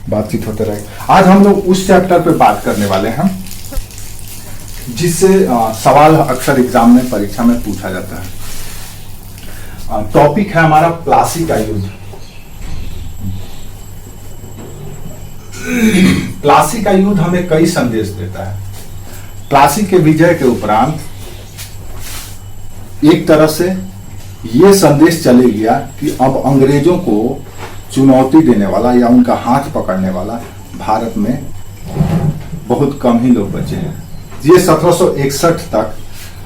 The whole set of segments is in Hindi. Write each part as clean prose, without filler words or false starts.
बातचीत होते रहे। आज हम लोग उस चैप्टर पे बात करने वाले हैं जिससे सवाल अक्सर एग्जाम में, परीक्षा में पूछा जाता है। टॉपिक है हमारा प्लासी का युद्ध। प्लासी का युद्ध हमें कई संदेश देता है। प्लासी के विजय के उपरांत एक तरह से यह संदेश चले गया कि अब अंग्रेजों को चुनौती देने वाला या उनका हाथ पकड़ने वाला भारत में बहुत कम ही लोग बचे हैं। ये 1761 तक,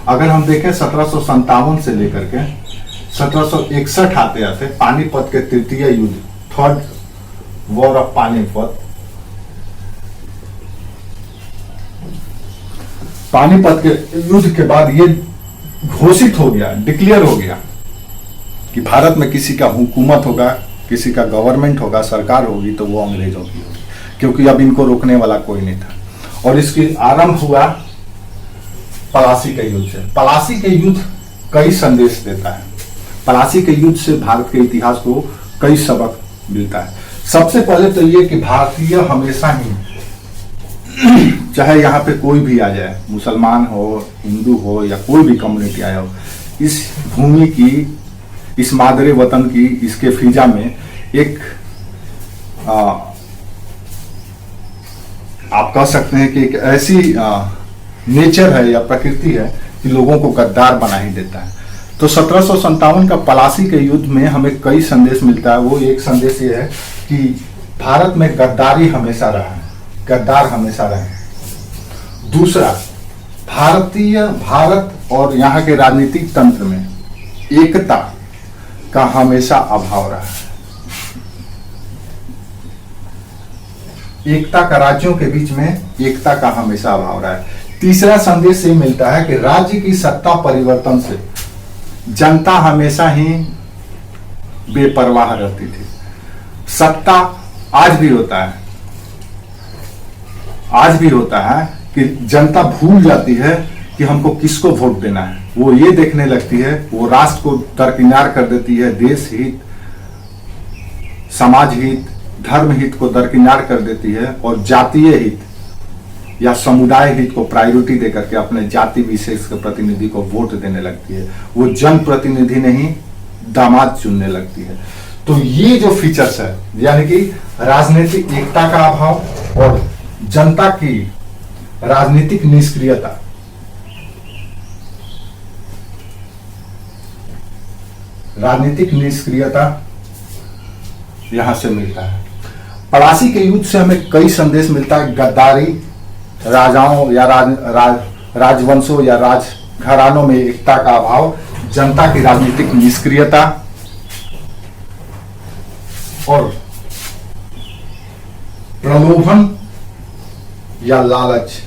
अगर हम देखें 1757 से लेकर के 1761 आते आते पानीपत के तृतीय युद्ध, third war of Panipat, Panipat के युद्ध के बाद ये घोषित हो गया, डिक्लेयर हो गया कि भारत में किसी का हुकूमत होगा, किसी का गवर्नमेंट होगा, सरकार होगी तो वो अंग्रेजों की होगी, क्योंकि अब इनको रोकने वाला कोई नहीं था। और इसकी आरंभ हुआ पलासी के युद्ध से। पलासी के युद्ध कई संदेश देता है। पलासी के युद्ध से भारत के इतिहास को कई सबक मिलता है। सबसे पहले तो ये कि भारतीय हमेशा ही, चाहे यहाँ पे कोई भी आ जाए, मुसलमान हो, हिंदू हो या कोई भी कम्युनिटी आया हो, इस भूमि की, इस मादरे वतन की, इसके फिजा में एक आप कह सकते हैं कि एक ऐसी नेचर है या प्रकृति है कि लोगों को गद्दार बना ही देता है। तो 1757 का पलासी के युद्ध में हमें कई संदेश मिलता है। वो एक संदेश ये है कि भारत में गद्दारी हमेशा रहा है, गद्दार हमेशा रहे। दूसरा, भारत और यहाँ के राजनीतिक तंत्र में एकता का हमेशा अभाव रहा है। एकता का, राज्यों के बीच में एकता का हमेशा अभाव रहा है। तीसरा संदेश ये मिलता है कि राज्य की सत्ता परिवर्तन से जनता हमेशा ही बेपरवाह रहती थी। सत्ता आज भी होता है, आज भी होता है कि जनता भूल जाती है कि हमको किसको वोट देना है। वो ये देखने लगती है, वो राष्ट्र को दरकिनार कर देती है, देश हित, समाज हित, धर्म हित को दरकिनार कर देती है और जातीय हित या समुदाय हित को प्रायोरिटी देकर के अपने जाति विशेष के प्रतिनिधि को वोट देने लगती है। वो जन प्रतिनिधि नहीं, दामाद चुनने लगती है। तो ये जो फीचर्स है, यानी कि राजनीतिक एकता का अभाव और जनता की राजनीतिक निष्क्रियता, राजनीतिक निष्क्रियता यहां से मिलता है। पलासी के युद्ध से हमें कई संदेश मिलता है। गद्दारी, राजाओं या राजवंशों या राजघरानों में एकता का अभाव, जनता की राजनीतिक निष्क्रियता और प्रलोभन या लालच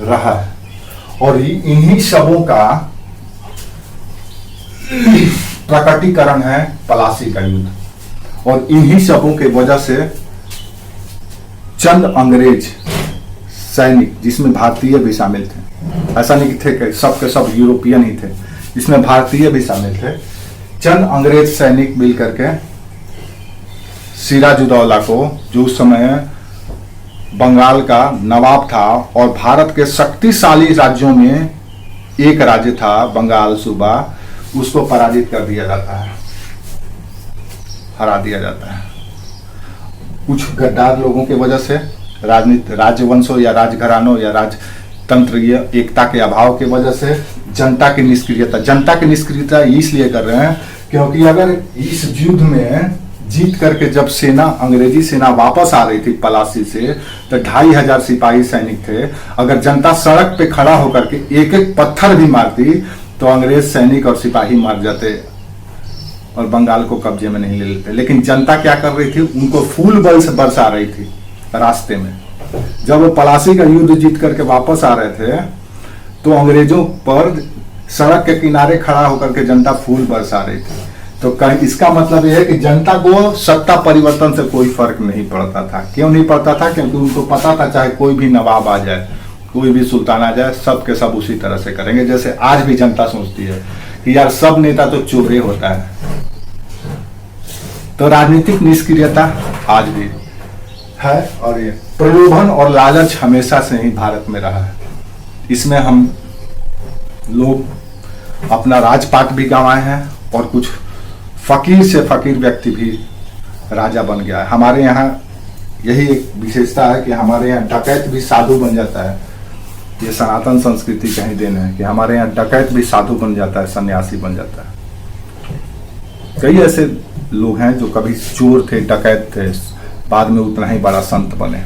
रहा है। और इन्हीं सबों का प्रकटीकरण है पलासी का युद्ध। और इन्हीं सबों के वजह से चंद अंग्रेज सैनिक, जिसमें भारतीय भी शामिल थे, ऐसा नहीं थे कि सब के सब यूरोपियन ही थे, इसमें भारतीय भी शामिल थे, चंद अंग्रेज सैनिक मिलकर के सिराजुद्दौला को, जो उस समय बंगाल का नवाब था और भारत के शक्तिशाली राज्यों में एक राज्य था बंगाल सूबा, उसको पराजित कर दिया जाता है, हरा दिया जाता है। कुछ गद्दार लोगों के वजह से, राजवंशों या राजघरानों या राजतंत्रीय एकता के अभाव के वजह से जनता की निष्क्रियता। जनता की निष्क्रियता इसलिए कर रहे हैं क्योंकि अगर इस युद्ध में जीत करके जब सेना, अंग्रेजी सेना वापस आ रही थी पलासी से, तो 2500 सिपाही सैनिक थे। अगर जनता सड़क पे खड़ा होकर के एक एक पत्थर भी मारती तो अंग्रेज सैनिक और सिपाही मार जाते और बंगाल को कब्जे में नहीं ले लेते। लेकिन जनता क्या कर रही थी, उनको फूल बरसा रही थी रास्ते में। जब वो पलासी का युद्ध जीत करके वापस आ रहे थे तो अंग्रेजों पर सड़क के किनारे खड़ा होकर के जनता फूल बरसा रही थी। तो इसका मतलब यह है कि जनता को सत्ता परिवर्तन से कोई फर्क नहीं पड़ता था। क्यों नहीं पड़ता था? क्योंकि उनको पता था चाहे कोई भी नवाब आ जाए, कोई भी सुल्तान आ जाए, सब के सब उसी तरह से करेंगे। जैसे आज भी जनता सोचती है कि यार सब नेता तो चोरे होता है, तो राजनीतिक निष्क्रियता आज भी है, और ये प्रलोभन और लालच हमेशा से ही भारत में रहा है। इसमें हम लोग अपना राजपाट भी गंवाए हैं, और कुछ फकीर से फकीर व्यक्ति भी राजा बन गया है। हमारे यहाँ यही एक विशेषता है कि हमारे यहाँ डकैत भी साधु बन जाता है। ये सनातन संस्कृति का ही देन है कि हमारे यहाँ डकैत भी साधु बन जाता है, सन्यासी बन जाता है। कई ऐसे लोग हैं जो कभी चोर थे, डकैत थे, बाद में उतना ही बड़ा संत बने।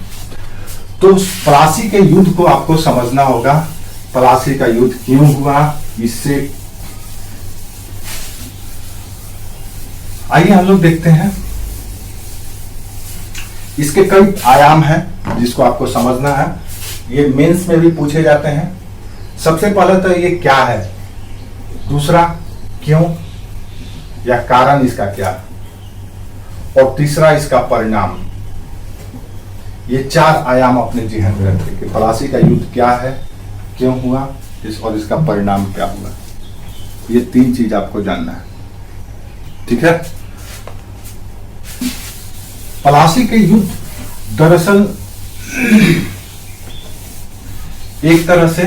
तो पलासी के युद्ध को आपको समझना होगा। पलासी का युद्ध क्यों हुआ, इससे आइए हम लोग देखते हैं। इसके कई आयाम हैं जिसको आपको समझना है। ये मेंस में भी पूछे जाते हैं। सबसे पहले तो ये क्या है, दूसरा क्यों या कारण इसका क्या, और तीसरा इसका परिणाम। ये चार आयाम अपने जहन में रखें कि पलासी का युद्ध क्या है, क्यों हुआ, और इसका परिणाम क्या हुआ। ये तीन चीज आपको जानना है, ठीक है। पलासी के युद्ध दरअसल एक तरह से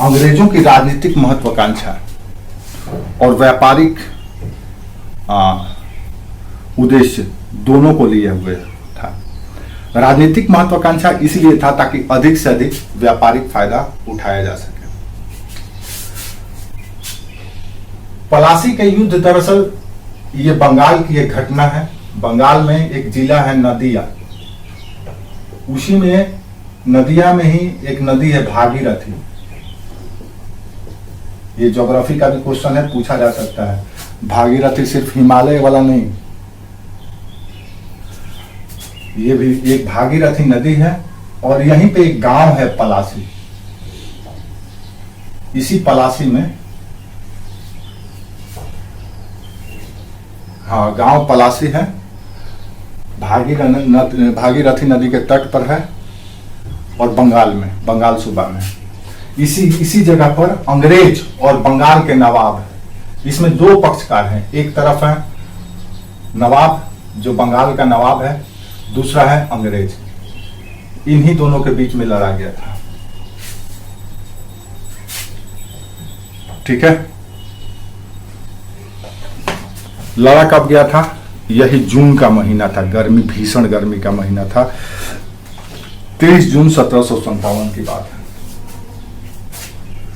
अंग्रेजों की राजनीतिक महत्वाकांक्षा और व्यापारिक उद्देश्य दोनों को लिए हुए था। राजनीतिक महत्वाकांक्षा इसलिए था ताकि अधिक से अधिक व्यापारिक फायदा उठाया जा सके। पलासी के युद्ध दरअसल ये बंगाल की एक घटना है। बंगाल में एक जिला है नदिया, उसी में नदिया में ही एक नदी है भागीरथी। ये ज्योग्राफी का भी क्वेश्चन है, पूछा जा सकता है। भागीरथी सिर्फ हिमालय वाला नहीं, ये भी एक भागीरथी नदी है, और यहीं पे एक गांव है पलासी। इसी पलासी में, हाँ, गांव पलासी है, भागीरथी नदी के तट पर है, और बंगाल में, बंगाल सूबा में। इसी जगह पर अंग्रेज और बंगाल के नवाब है। इसमें दो पक्षकार हैं, एक तरफ है नवाब जो बंगाल का नवाब है, दूसरा है अंग्रेज। इन्हीं दोनों के बीच में लड़ा गया था, ठीक है। लड़ा कब गया था, यही जून का महीना था, गर्मी, भीषण गर्मी का महीना था। 23 जून 1757 की बात है।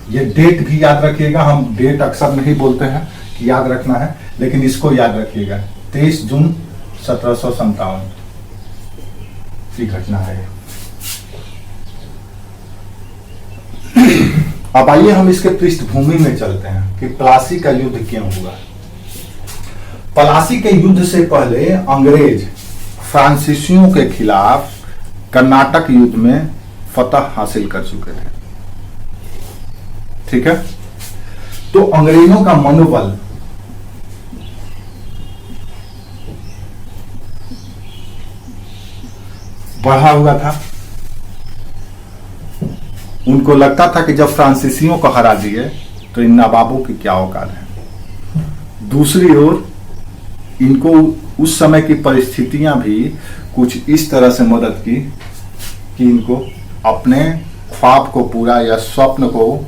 ये डेट भी याद रखिएगा, हम डेट अक्सर नहीं बोलते हैं कि याद रखना है, लेकिन इसको याद रखिएगा। 23 जून 1757 की घटना है। अब आइए हम इसके पृष्ठभूमि में चलते हैं कि पलासी का युद्ध क्यों हुआ। पलासी के युद्ध से पहले अंग्रेज फ्रांसीसियों के खिलाफ कर्नाटक युद्ध में फतह हासिल कर चुके थे, ठीक है। तो अंग्रेजों का मनोबल बढ़ा हुआ था। उनको लगता था कि जब फ्रांसीसियों को हरा दिए तो इन नवाबों की क्या औकात है। दूसरी ओर इनको उस समय की परिस्थितियां भी कुछ इस तरह से मदद की कि इनको अपने ख्वाब को पूरा या स्वप्न को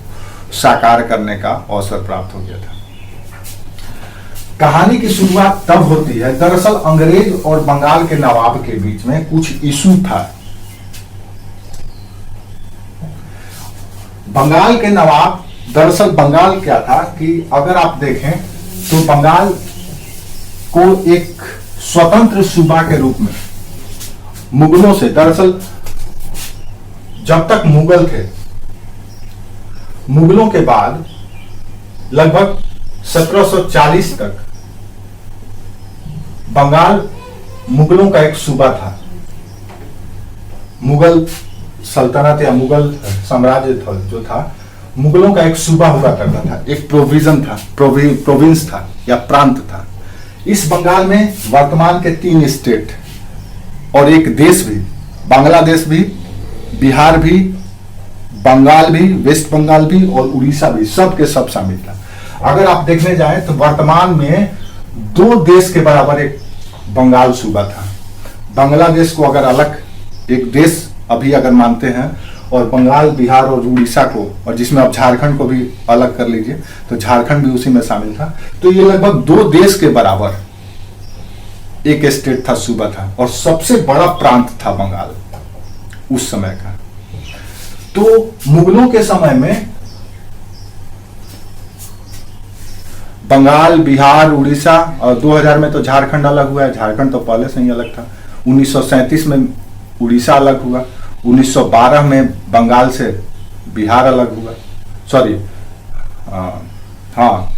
साकार करने का अवसर प्राप्त हो गया था। कहानी की शुरुआत तब होती है, दरअसल अंग्रेज और बंगाल के नवाब के बीच में कुछ इशू था। बंगाल के नवाब, दरअसल बंगाल क्या था कि अगर आप देखें तो बंगाल को एक स्वतंत्र सूबा के रूप में मुगलों से, दरअसल जब तक मुगल थे, मुगलों के बाद लगभग 1740 तक बंगाल मुगलों का एक सूबा था। मुगल सल्तनत या मुगल साम्राज्य जो था, मुगलों का एक सूबा हुआ करता था, एक प्रोविजन था, प्रोविंस था या प्रांत था। इस बंगाल में वर्तमान के 3 स्टेट और एक देश भी, बांग्लादेश भी, बिहार भी, बंगाल भी, वेस्ट बंगाल भी और उड़ीसा भी, सब के सब शामिल था। अगर आप देखने जाएं तो वर्तमान में 2 देश के बराबर एक बंगाल सूबा था। बांग्लादेश को अगर अलग एक देश अभी अगर मानते हैं, और बंगाल, बिहार और उड़ीसा को, और जिसमें अब झारखंड को भी अलग कर लीजिए तो झारखंड भी उसी में शामिल था, तो ये लगभग 2 देश के बराबर एक स्टेट था, सूबा था, और सबसे बड़ा प्रांत था बंगाल उस समय का। तो मुगलों के समय में बंगाल, बिहार, उड़ीसा, और 2000 में तो झारखंड अलग हुआ है। झारखंड तो पहले से ही अलग था। 1937 में उड़ीसा अलग हुआ। 1912 में बंगाल से बिहार अलग हुआ, सॉरी, हाँ,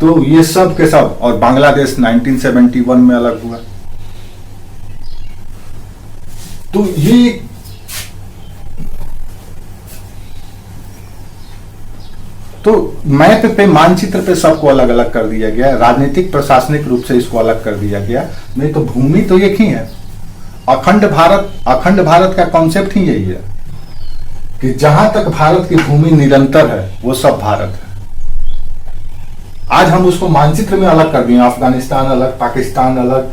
तो ये सब के सब, और बांग्लादेश 1971 में अलग हुआ। तो ये तो मैप पे, मानचित्र पे सबको अलग अलग कर दिया गया, राजनीतिक प्रशासनिक रूप से इसको अलग कर दिया गया। नहीं तो भूमि तो एक ही है। अखंड भारत का कॉन्सेप्ट ही यही है कि जहां तक भारत की भूमि निरंतर है वो सब भारत है। आज हम उसको मानचित्र में अलग कर दिए, अफगानिस्तान अलग, पाकिस्तान अलग,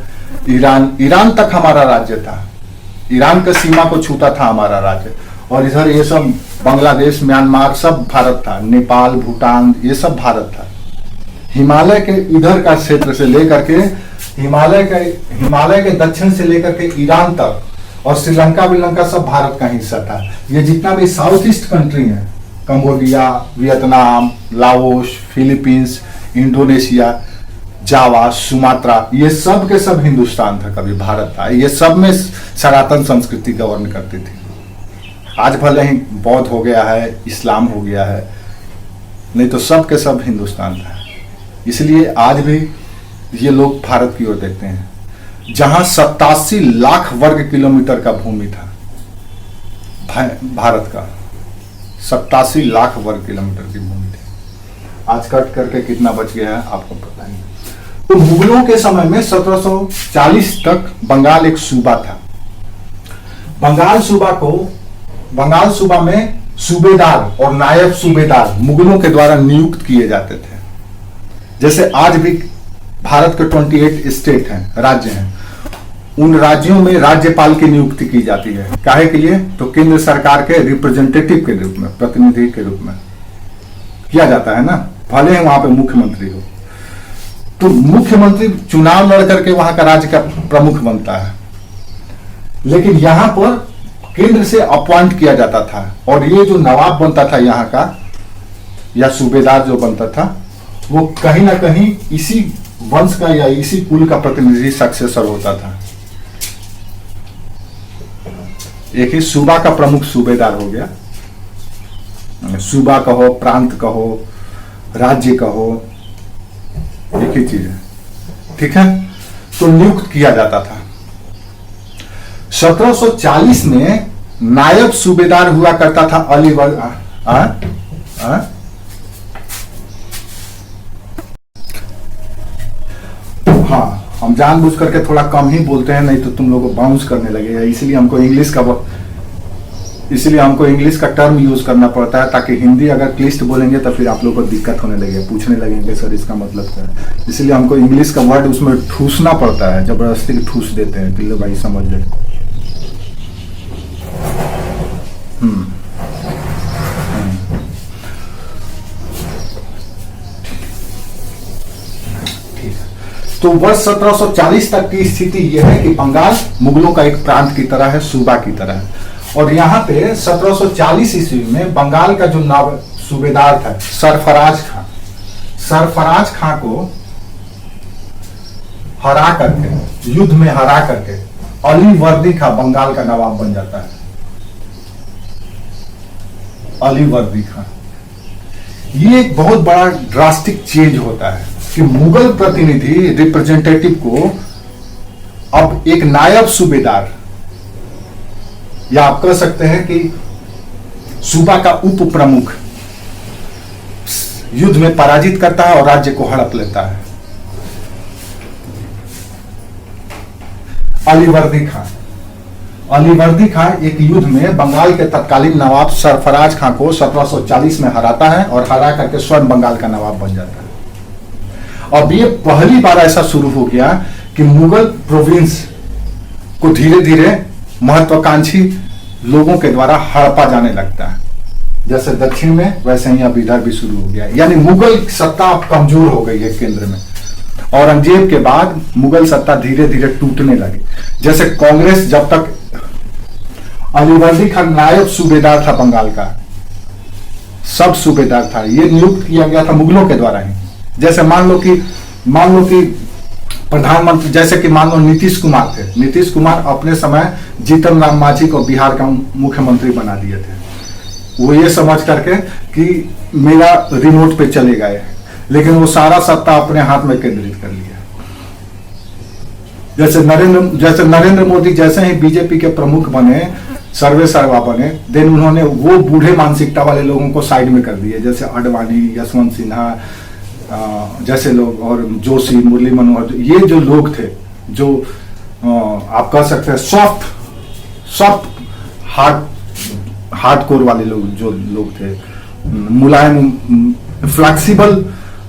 ईरान तक हमारा राज्य था, ईरान का सीमा को छूता था हमारा राज्य, और इधर ये सब बांग्लादेश, म्यांमार सब भारत था, नेपाल, भूटान, ये सब भारत था। हिमालय के इधर का क्षेत्र से लेकर के हिमालय के दक्षिण से लेकर के ईरान तक, और श्रीलंका सब भारत का हिस्सा था। ये जितना भी साउथ ईस्ट कंट्री है, Cambodia, Vietnam, Laos, Philippines, Indonesia, Java, Sumatra, ये सब के सब हिंदुस्तान था, कभी भारत था। ये सब में सनातन संस्कृति गवर्न करती थी। आज भले ही बौद्ध हो गया है, इस्लाम हो गया है, नहीं तो सब के सब हिंदुस्तान था। इसलिए आज भी ये लोग भारत की ओर देखते हैं, जहां 87 लाख वर्ग किलोमीटर का भूमि था भारत का, 87 लाख वर्ग किलोमीटर की भूमि थी। आज कट करके कितना बच गया है आपको पता नहीं। तो मुगलों के समय में 1740 तक बंगाल एक सूबा था। बंगाल सूबा में सूबेदार और नायब सूबेदार मुगलों के द्वारा नियुक्त किए जाते थे। जैसे आज भी भारत के 28 स्टेट हैं, राज्य हैं, उन राज्यों में राज्यपाल की नियुक्ति की जाती है। काहे के लिए? तो केंद्र सरकार के रिप्रेजेंटेटिव के रूप में, प्रतिनिधि के रूप में किया जाता है ना, भले ही वहां पे मुख्यमंत्री हो। तो मुख्यमंत्री चुनाव लड़ करके वहां का राज्य का प्रमुख बनता है, लेकिन यहां पर केंद्र से अपॉइंट किया जाता था। और ये जो नवाब बनता था यहाँ का, या सूबेदार जो बनता था, वो कहीं ना कहीं इसी वंश का या इसी कुल का प्रतिनिधि, सक्सेसर होता था। एक ही सूबा का प्रमुख सूबेदार हो गया। सूबा कहो, प्रांत कहो, राज्य कहो, एक ही चीज है, ठीक है। तो नियुक्त किया जाता था। 1740 में नायब सूबेदार हुआ करता था अलीवर्दी। हाँ, हम जानबूझ करके थोड़ा कम ही बोलते हैं, नहीं तो तुम लोगों को बाउंस करने लगेगा। इसलिए हमको इंग्लिश का टर्म यूज करना पड़ता है, ताकि हिंदी अगर क्लिष्ट बोलेंगे तो फिर आप लोगों को दिक्कत होने लगेगा, पूछने लगेंगे सर इसका मतलब क्या है। इसलिए हमको इंग्लिश का वर्ड उसमें ठूसना पड़ता है, जबरदस्ती ठूस देते हैं, तो भाई समझ ले। तो वर्ष 1740 तक की स्थिति यह है कि बंगाल मुगलों का एक प्रांत की तरह है, सूबा की तरह है। और यहाँ पे 1740 ईस्वी में बंगाल का जो नायब सूबेदार था सरफराज खां को हरा करके, युद्ध में हरा करके अलीवर्दी खां बंगाल का नवाब बन जाता है। अलीवर्दी खां, ये एक बहुत बड़ा ड्रास्टिक चेंज होता है कि मुगल प्रतिनिधि रिप्रेजेंटेटिव को अब एक नायब सूबेदार, या आप कह सकते हैं कि सूबा का उप प्रमुख, युद्ध में पराजित करता है और राज्य को हड़प लेता है। अलीवर्दी खां, अलीवर्दी खां एक युद्ध में बंगाल के तत्कालीन नवाब सरफराज खां को 1740 में हराता है और हरा करके स्वयं बंगाल का नवाब बन जाता है। अब ये पहली बार ऐसा शुरू हो गया कि मुगल प्रोविंस को धीरे धीरे महत्वाकांक्षी लोगों के द्वारा हड़पा जाने लगता है। जैसे दक्षिण में वैसे ही अब इधर भी शुरू हो गया, यानी मुगल सत्ता अब कमजोर हो गई है केंद्र में। औरंगजेब के बाद मुगल सत्ता धीरे धीरे टूटने लगी। जैसे कांग्रेस जब तक अलीवर्दी खान नायब सूबेदार था बंगाल का, सब सूबेदार था, ये नियुक्त किया गया था मुगलों के द्वारा ही। जैसे मान लो कि प्रधानमंत्री, जैसे कि मान लो नीतीश कुमार थे, नीतीश कुमार अपने समय जीतन राम मांझी को बिहार का मुख्यमंत्री बना दिए थे, वो ये समझ करके कि मेरा रिमोट पे चले गए, लेकिन वो सारा सत्ता अपने हाथ में केंद्रित कर लिया। जैसे नरेंद्र मोदी जैसे ही बीजेपी के प्रमुख बने, सर्वे सर्वा बने, देन उन्होंने वो बूढ़े मानसिकता वाले लोगों को साइड में कर दिए, जैसे अडवाणी, यशवंत सिन्हा जैसे लोग, और जोशी, मुरली मनोहर, ये जो लोग थे, जो आप कह सकते हैं सॉफ्ट हार्डकोर वाले लोग, जो लोग थे, मुलायम फ्लेक्सिबल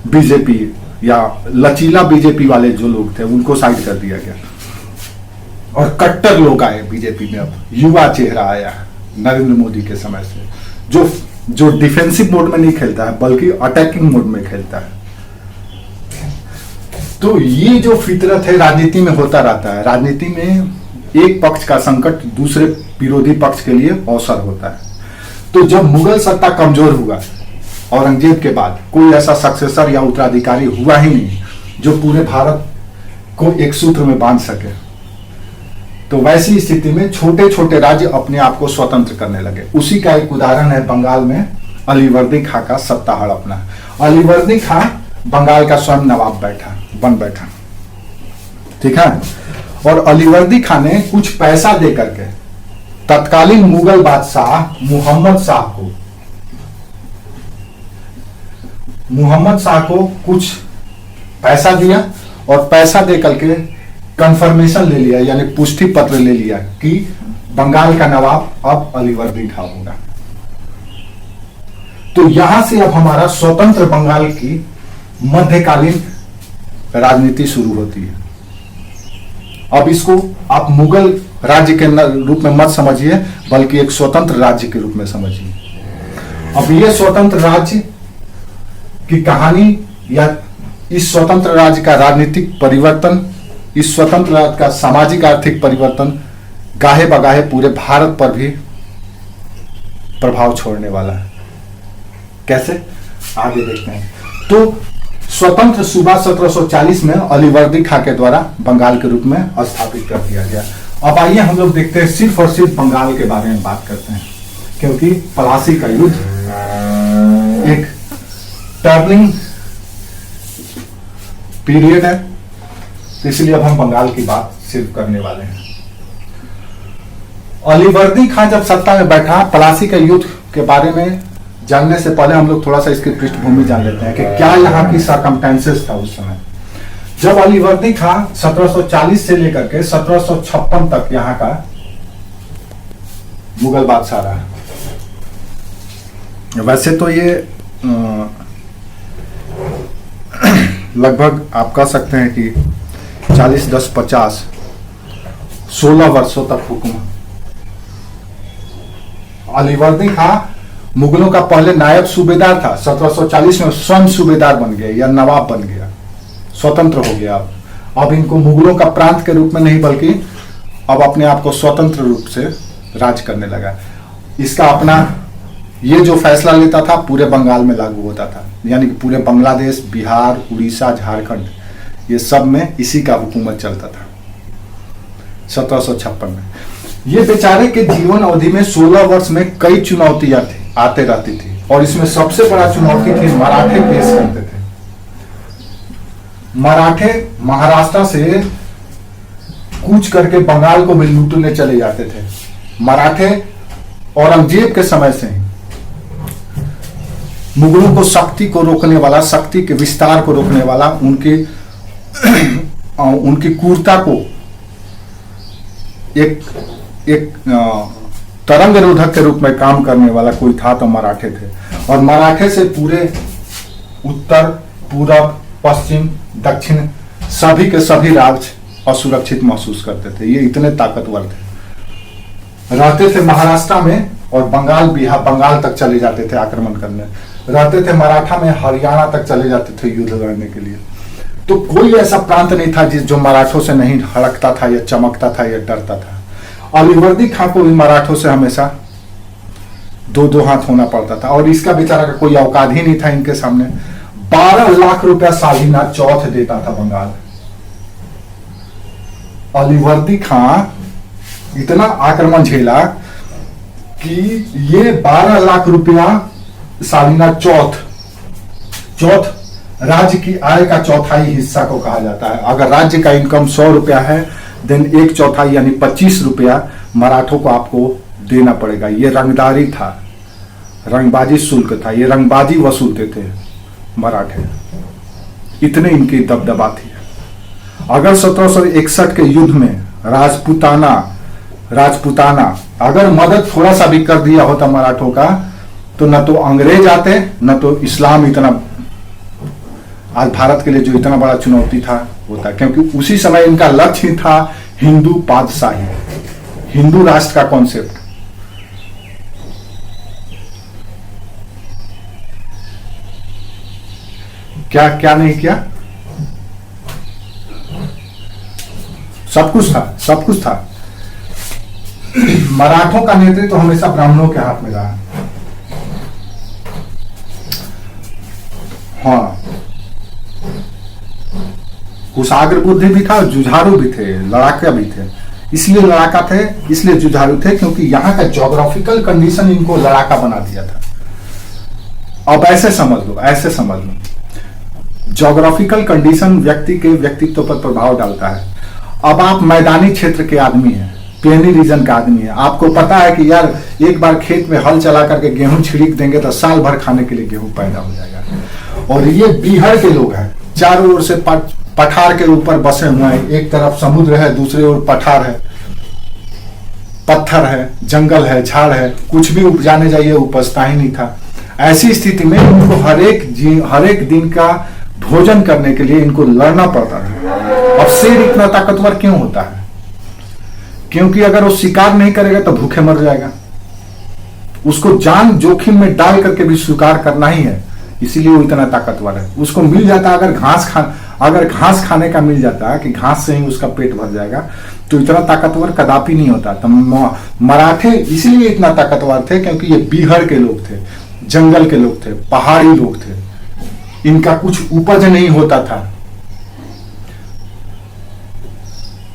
बीजेपी या लचीला बीजेपी वाले जो लोग थे, उनको साइड कर दिया गया और कट्टर लोग आए बीजेपी में। अब युवा चेहरा आया नरेंद्र मोदी के समय से, जो डिफेंसिव मोड में नहीं खेलता है बल्कि अटैकिंग मोड में खेलता है। तो ये जो फितरत है राजनीति में होता रहता है। राजनीति में एक पक्ष का संकट दूसरे विरोधी पक्ष के लिए अवसर होता है। तो जब मुगल सत्ता कमजोर हुआ, औरंगजेब के बाद कोई ऐसा सक्सेसर या उत्तराधिकारी हुआ ही नहीं जो पूरे भारत को एक सूत्र में बांध सके, तो वैसी स्थिति में छोटे छोटे राज्य अपने आप को स्वतंत्र करने लगे। उसी का एक उदाहरण है बंगाल में अलीवर्दी खां का सत्ता हड़पना। अलीवर्दी खां बंगाल का स्वयं नवाब बन बैठा, ठीक है। और अलीवर्दी खां ने कुछ पैसा दे करके तत्कालीन मुगल बादशाह मुहम्मद शाह को कुछ पैसा दिया और पैसा दे करके कंफर्मेशन ले लिया, यानी पुष्टि पत्र ले लिया कि बंगाल का नवाब अब अलीवर्दी खां होगा। तो यहां से अब हमारा स्वतंत्र बंगाल की मध्यकालीन राजनीति शुरू होती है। अब इसको आप मुगल राज्य के रूप में मत समझिए, बल्कि एक स्वतंत्र राज्य के रूप में समझिए। अब ये स्वतंत्र राज्य की कहानी या इस स्वतंत्र राज्य का राजनीतिक परिवर्तन, इस स्वतंत्र राज्य का सामाजिक आर्थिक परिवर्तन गाहे बगाहे पूरे भारत पर भी प्रभाव छोड़ने वाला है। कैसे, आगे देखते हैं। तो स्वतंत्र सूबा 1740 में अलीवर्दी खां के द्वारा बंगाल के रूप में स्थापित कर दिया गया। अब आइए हम लोग देखते हैं, सिर्फ और सिर्फ बंगाल के बारे में बात करते हैं, क्योंकि पलासी का युद्ध एक टर्निंग पीरियड है, इसलिए अब हम बंगाल की बात सिर्फ करने वाले हैं। अलीवर्दी खां जब सत्ता में बैठा, पलासी का युद्ध के बारे में जानने से पहले हम लोग थोड़ा सा इसकी पृष्ठभूमि जान लेते हैं कि क्या यहाँ की सर्कमस्टेंसेस था उस समय। जब अलीवर्दी खां 1740 से लेकर के 1756 तक यहाँ का मुगल बादशाह रहा। वैसे तो ये लगभग आप कह सकते हैं कि 16 वर्षों तक हुक्म। अलीवर्दी खां मुगलों का पहले नायब सूबेदार था, 1740 में स्वयं सूबेदार बन गया या नवाब बन गया, स्वतंत्र हो गया। अब इनको मुगलों का प्रांत के रूप में नहीं, बल्कि अब अपने आप को स्वतंत्र रूप से राज करने लगा। इसका अपना ये जो फैसला लेता था पूरे बंगाल में लागू होता था, यानी कि पूरे बांग्लादेश, बिहार, उड़ीसा, झारखंड, ये सब में इसी का हुकूमत चलता था 1756 में। ये बेचारे के जीवन अवधि में 16 वर्ष में कई चुनौतियां थी, आते रहती थी, और इसमें सबसे बड़ा चुनौती थी मराठे पेश करते थे। मराठे महाराष्ट्र से कूच करके बंगाल को भी लूटने चले जाते थे। मराठे औरंगजेब के समय से ही मुगलों को शक्ति को रोकने वाला, शक्ति के विस्तार को रोकने वाला, उनकी क्रूरता को एक एक तरंग रोधक के रूप में काम करने वाला कोई था तो मराठे थे। और मराठे से पूरे उत्तर, पूरब, पश्चिम, दक्षिण सभी के सभी राज्य असुरक्षित महसूस करते थे। ये इतने ताकतवर थे। रहते थे महाराष्ट्र में और बंगाल तक चले जाते थे आक्रमण करने। रहते थे मराठा में, हरियाणा तक चले जाते थे युद्ध लड़ने के लिए। तो कोई ऐसा प्रांत नहीं था जो मराठों से नहीं हड़कता था या चमकता था या डरता था। अलीवर्दी खां को भी मराठों से हमेशा दो हाथ होना पड़ता था और इसका बेचारा का कोई औकात ही नहीं था इनके सामने। 12 लाख रुपया सालिना चौथ देता था बंगाल। अलीवर्दी खां इतना आक्रमण झेला कि ये 12 लाख रुपया सालिना चौथ राज्य की आय का चौथाई हिस्सा को कहा जाता है। अगर राज्य का इनकम 100 रुपया है, देन 1/4 यानी 25 रुपया मराठों को आपको देना पड़ेगा। ये रंगदारी था, रंगबाजी शुल्क था, ये रंगबाजी वसूलते थे मराठे। इतने इनकी दबदबा थी। अगर 1761 के युद्ध में राजपूताना अगर मदद थोड़ा सा भी कर दिया होता मराठों का, तो न तो अंग्रेज आते, न तो इस्लाम इतना आज भारत के लिए जो इतना बड़ा चुनौती था होता। क्योंकि उसी समय इनका लक्ष्य ही था हिंदू पादशाही, हिंदू राष्ट्र का कॉन्सेप्ट। क्या क्या नहीं किया? सब कुछ था। मराठों का नेतृत्व तो हमेशा ब्राह्मणों के हाथ में रहा। हाँ, कुशाग्र बुद्धि भी था, जुझारू भी थे, लड़ाका भी थे। इसलिए लड़ाका थे, इसलिए जुझारू थे क्योंकि यहाँ का ज्योग्राफिकल कंडीशन इनको लड़ाका बना दिया था। अब ऐसे समझ लो ज्योग्राफिकल कंडीशन व्यक्ति के व्यक्तित्व पर प्रभाव डालता है। अब आप मैदानी क्षेत्र के आदमी हैं, प्लेनी रीजन का आदमी है, आपको पता है कि यार एक बार खेत में हल चला करके गेहूं छिड़क देंगे तो साल भर खाने के लिए गेहूं पैदा हो जाएगा। और ये बिहार के लोग हैं, चारों ओर से पठार के ऊपर बसे हुए हैं। एक तरफ समुद्र है, दूसरी ओर पठार है, पत्थर है, जंगल है, झाड़ है, कुछ भी उपजाने जाइए उपजता ही नहीं था। ऐसी स्थिति में उनको हर एक दिन का भोजन करने के लिए इनको लड़ना पड़ता था। अब शेर इतना ताकतवर क्यों होता है? क्योंकि अगर वो शिकार नहीं करेगा तो भूखे मर जाएगा। उसको जान जोखिम में डाल करके भी शिकार करना ही है, इसीलिए वो इतना ताकतवर है। उसको मिल जाता अगर घास खाने का मिल जाता कि घास से ही उसका पेट भर जाएगा, तो इतना ताकतवर कदापि नहीं होता। तो मराठे इसलिए इतना ताकतवर थे क्योंकि ये बिहार के लोग थे, जंगल के लोग थे, पहाड़ी लोग थे, इनका कुछ उपज नहीं होता था।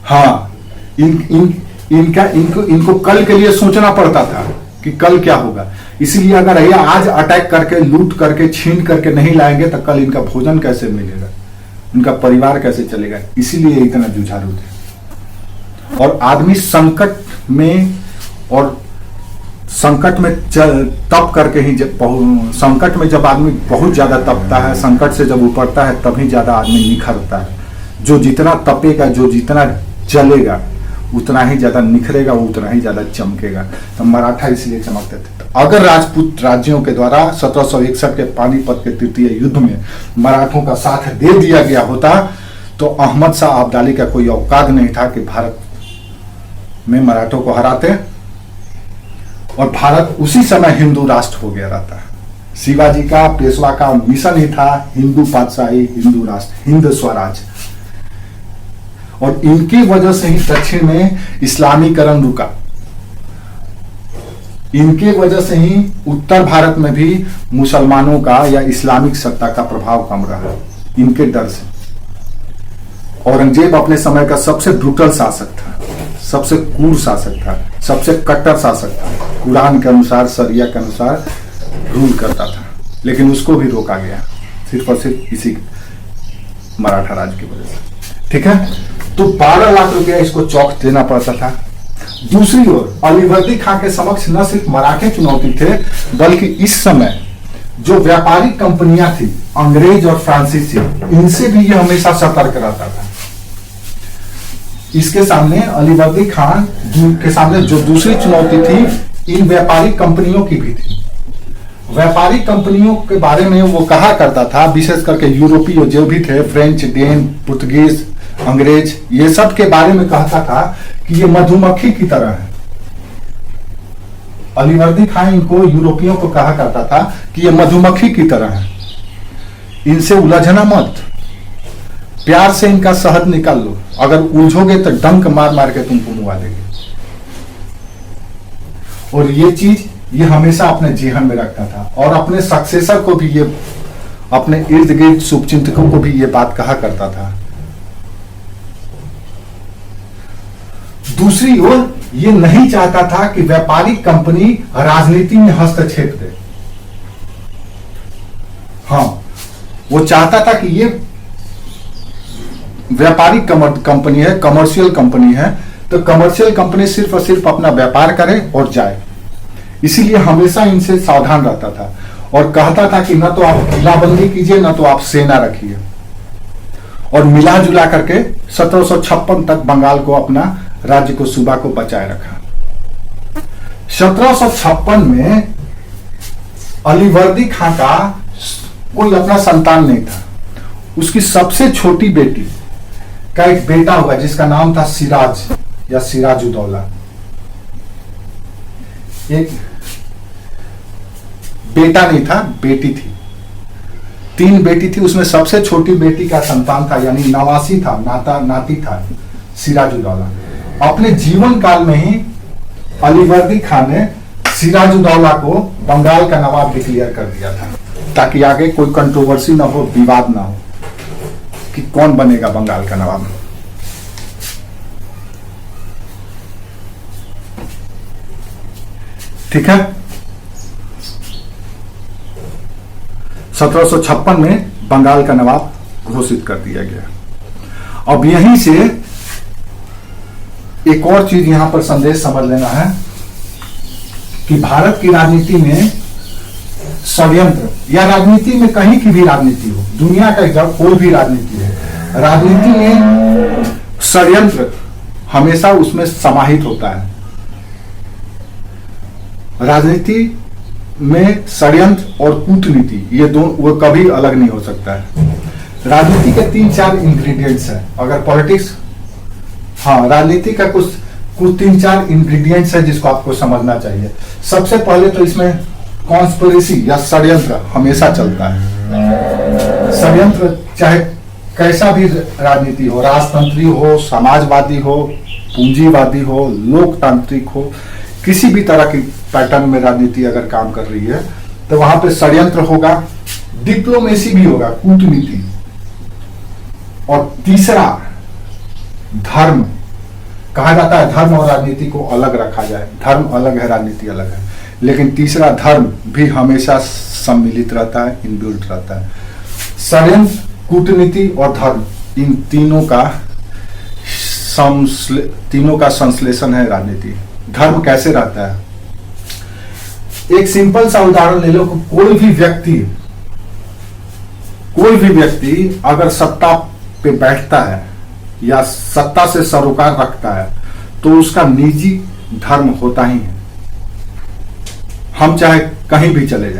हाँ, इनको कल के लिए सोचना पड़ता था कि कल क्या होगा। इसलिए अगर ये आज अटैक करके, लूट करके, छीन करके नहीं लाएंगे तो कल इनका भोजन कैसे मिलेगा, इनका परिवार कैसे चलेगा। इसीलिए इतना जुझारू थे। और आदमी संकट में तप करके ही संकट में जब आदमी बहुत ज्यादा तपता है, संकट से जब उबरता है, तभी ज्यादा आदमी निखरता है। जो जितना तपेगा, जो जितना जलेगा, उतना ही ज्यादा निखरेगा, वो उतना ही ज्यादा चमकेगा। तो मराठा इसलिए चमकते थे। तो अगर राजपूत राज्यों के द्वारा 1761 के पानीपत के तृतीय युद्ध में मराठों का साथ दे दिया गया होता, तो अहमद शाह अब्दाली का कोई औकात नहीं था कि भारत में मराठों को हराते, और भारत उसी समय हिंदू राष्ट्र हो गया रहता है। शिवाजी का, पेशवा का मिशन ही था हिंदू पातशाही, हिंदू राष्ट्र, हिंद स्वराज। और इनकी वजह से ही दक्षिण में इस्लामीकरण रुका। इनके वजह से ही उत्तर भारत में भी मुसलमानों का या इस्लामिक सत्ता का प्रभाव कम रहा, इनके डर से। औरंगजेब अपने समय का सबसे ब्रूटल शासक था, सबसे क्रूर शासक था, सबसे कट्टर शासक था। कुरान के अनुसार, शरिया के अनुसार रूल करता था, लेकिन उसको भी रोका गया सिर्फ और सिर्फ इसी मराठा राज की वजह से। ठीक है, तो 12 लाख रुपया इसको चौक देना पड़ता था। दूसरी ओर अलीवर्दी खां के समक्ष न सिर्फ मराठे चुनौती थे, बल्कि इस समय जो व्यापारिक कंपनियां थी, अंग्रेज और फ्रांसीसी, इनसे भी ये हमेशा सतर्क रहता था। इसके सामने अलीवर्दी खान के सामने जो दूसरी चुनौती थी इन व्यापारिक कंपनियों की भी थी। व्यापारिक कंपनियों के बारे में वो कहा करता था, विशेष करके यूरोपीय जो भी थे, फ्रेंच, डेन, पुर्तगीज, अंग्रेज, ये सब के बारे में कहता था कि ये मधुमक्खी की तरह है। अलीवर्दी खान इनको यूरोपियों को कहा करता था कि ये मधुमक्खी की तरह है, इनसे उलझना मत, प्यार से इनका शहद निकाल लो, अगर उलझोगे तो डंक मार मार के तुमको मुआ देंगे। और ये चीज ये हमेशा अपने जेहन में रखता था और अपने सक्सेसर को भी, ये अपने इर्द गिर्द शुभचिंतकों को भी ये बात कहा करता था। दूसरी ओर ये नहीं चाहता था कि व्यापारिक कंपनी राजनीति में हस्तक्षेप दे। हाँ, वो चाहता था कि ये व्यापारिक कंपनी है, कमर्शियल कंपनी है, तो कमर्शियल कंपनी सिर्फ और सिर्फ अपना व्यापार करे और जाए। इसीलिए हमेशा इनसे सावधान रहता था और कहता था कि ना तो आप किलाबंदी कीजिए, ना तो आप सेना रखिए। और मिला जुला करके 1756 तक बंगाल को, अपना राज्य को, सूबा को बचाए रखा। 1756 में अलीवर्दी खां का कोई अपना संतान नहीं था। उसकी सबसे छोटी बेटी का एक बेटा हुआ जिसका नाम था सिराज या सिराजुद्दौला। एक बेटा नहीं था, बेटी थी। 3 बेटी थी, उसमें सबसे छोटी बेटी का संतान था, यानी नवासी था, नाती था सिराजुद्दौला। अपने जीवन काल में ही अलीवर्दी खान ने सिराजुद्दौला को बंगाल का नवाब डिक्लेयर कर दिया था, ताकि आगे कोई कंट्रोवर्सी ना हो, विवाद ना हो कि कौन बनेगा बंगाल का नवाब। ठीक है, 1756 में बंगाल का नवाब घोषित कर दिया गया। अब यहीं से एक और चीज यहां पर संदेश समझ लेना है कि भारत की राजनीति में षड्यंत्र, या राजनीति में कहीं की भी राजनीति हो, दुनिया का जब कोई भी राजनीति है, राजनीति में षड्यंत्र हमेशा उसमें समाहित होता है। राजनीति में षड्यंत्र और कूटनीति, ये दोनों, वो कभी अलग नहीं हो सकता है। राजनीति के 3-4 इंग्रेडिएंट्स हैं। अगर पॉलिटिक्स, हाँ, राजनीति का कुछ 3-4 इंग्रेडिएंट्स है जिसको आपको समझना चाहिए। सबसे पहले तो इसमें कॉन्स्पिरेसी या षड्यंत्र हमेशा चलता है। षड्यंत्र चाहे कैसा भी राजनीति हो, राजतंत्री हो, समाजवादी हो, पूंजीवादी हो, लोकतांत्रिक हो, किसी भी तरह की पैटर्न में राजनीति अगर काम कर रही है तो वहां पे षड्यंत्र होगा, डिप्लोमेसी भी होगा, कूटनीति। और तीसरा धर्म, कहा जाता है धर्म और राजनीति को अलग रखा जाए, धर्म अलग है, राजनीति अलग है, लेकिन तीसरा धर्म भी हमेशा सम्मिलित रहता है, इनबिल्ट रहता है। षड्यंत्र, कूटनीति और धर्म, इन तीनों का संश्लेषण है राजनीति। धर्म कैसे रहता है? एक सिंपल सा उदाहरण ले लो, कोई भी व्यक्ति अगर सत्ता पे बैठता है या सत्ता से सरोकार रखता है तो उसका निजी धर्म होता ही है। हम चाहे कहीं भी चले